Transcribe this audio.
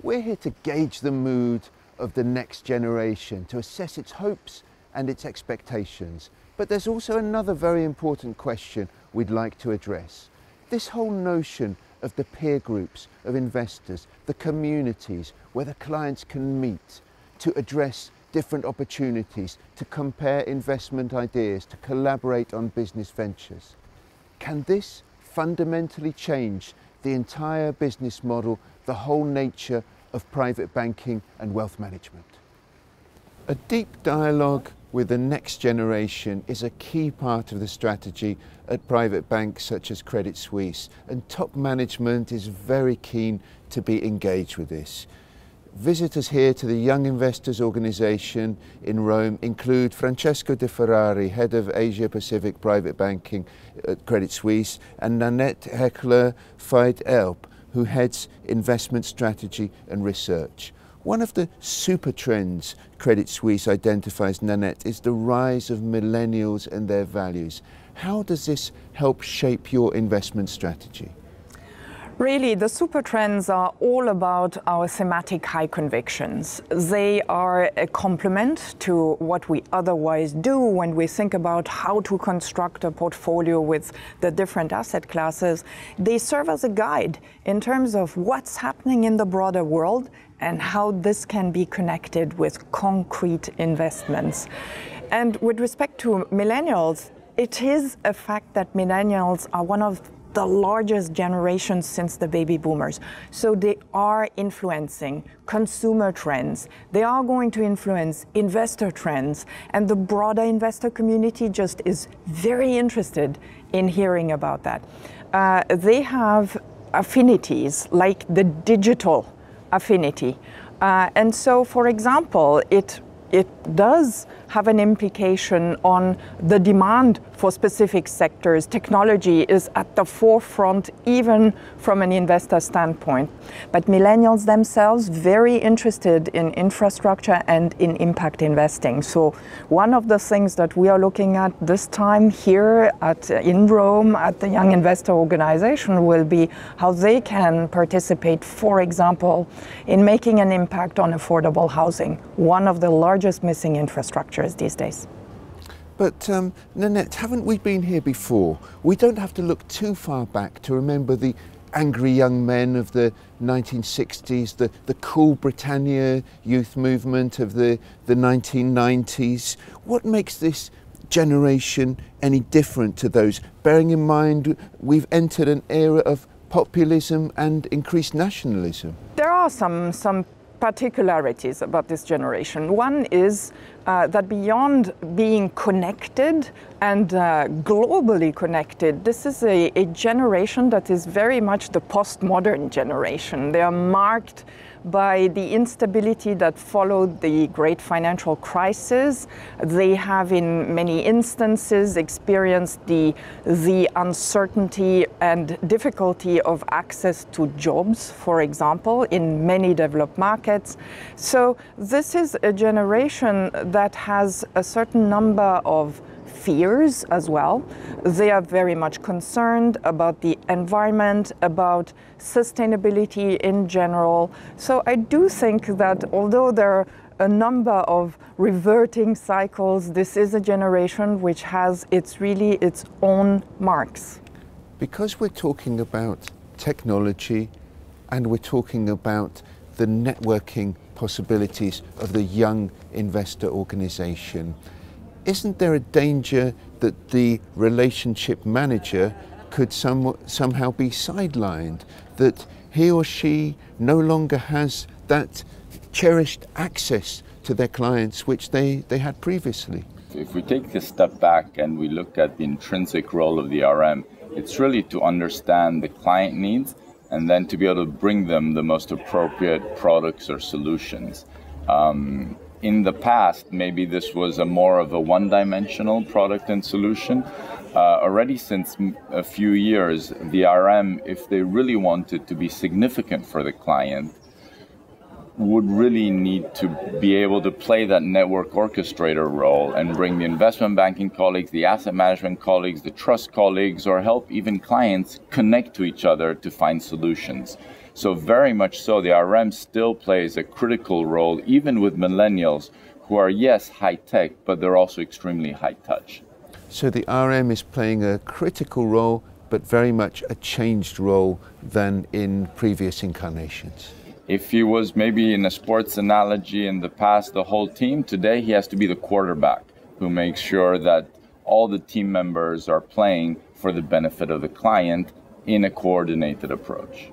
We're here to gauge the mood of the next generation, to assess its hopes and its expectations. But there's also another very important question we'd like to address. This whole notion of the peer groups of investors, the communities where the clients can meet to address different opportunities, to compare investment ideas, to collaborate on business ventures. Can this fundamentally change the entire business model, the whole nature of private banking and wealth management? A deep dialogue with the next generation is a key part of the strategy at private banks such as Credit Suisse, and top management is very keen to be engaged with this. Visitors here to the Young Investors Organization in Rome include Francesco De Ferrari, Head of Asia Pacific Private Banking at Credit Suisse, and Nanette Heckler fayd'herbe, who heads investment strategy and research. One of the supertrends Credit Suisse identifies, Nanette, is the rise of millennials and their values. How does this help shape your investment strategy? Really, the supertrends are all about our thematic high convictions. They are a complement to what we otherwise do when we think about how to construct a portfolio with the different asset classes. They serve as a guide in terms of what's happening in the broader world and how this can be connected with concrete investments. And with respect to millennials, it is a fact that millennials are one of the largest generation since the baby boomers. So they are influencing consumer trends. They are going to influence investor trends. And the broader investor community just is very interested in hearing about that. They have affinities like the digital affinity. And so, for example, it does have an implication on the demand for specific sectors. Technology is at the forefront, even from an investor standpoint. But millennials themselves very interested in infrastructure and in impact investing. So one of the things that we are looking at this time here in Rome at the Young Investor Organization will be how they can participate, for example, in making an impact on affordable housing, one of the largest missing infrastructures these days. But Nanette, haven't we been here before? We don't have to look too far back to remember the angry young men of the 1960s, the cool Britannia youth movement of the 1990s. What makes this generation any different to those, bearing in mind we've entered an era of populism and increased nationalism? There are some particularities about this generation. One is that beyond being connected and globally connected, this is a generation that is very much the postmodern generation. They are marked by the instability that followed the great financial crisis. They have in many instances experienced the uncertainty and difficulty of access to jobs, for example, in many developed markets. So this is a generation that has a certain number of fears as well. They are very much concerned about the environment, about sustainability in general. So I do think that although there are a number of reverting cycles, this is a generation which has its own marks. Because we're talking about technology and we're talking about the networking possibilities of the Young Investor Organization, isn't there a danger that the relationship manager could somehow be sidelined, that he or she no longer has that cherished access to their clients which they had previously? If we take a step back and we look at the intrinsic role of the RM, it's really to understand the client needs and then to be able to bring them the most appropriate products or solutions. In the past, maybe this was more of a one-dimensional product and solution. Already since a few years, the RM, if they really wanted to be significant for the client, would really need to be able to play that network orchestrator role and bring the investment banking colleagues, the asset management colleagues, the trust colleagues, or help even clients connect to each other to find solutions. So very much so, the RM still plays a critical role, even with millennials who are, yes, high tech, but they're also extremely high touch. So the RM is playing a critical role, but very much a changed role than in previous incarnations. If he was maybe in a sports analogy in the past, the whole team, today he has to be the quarterback who makes sure that all the team members are playing for the benefit of the client in a coordinated approach.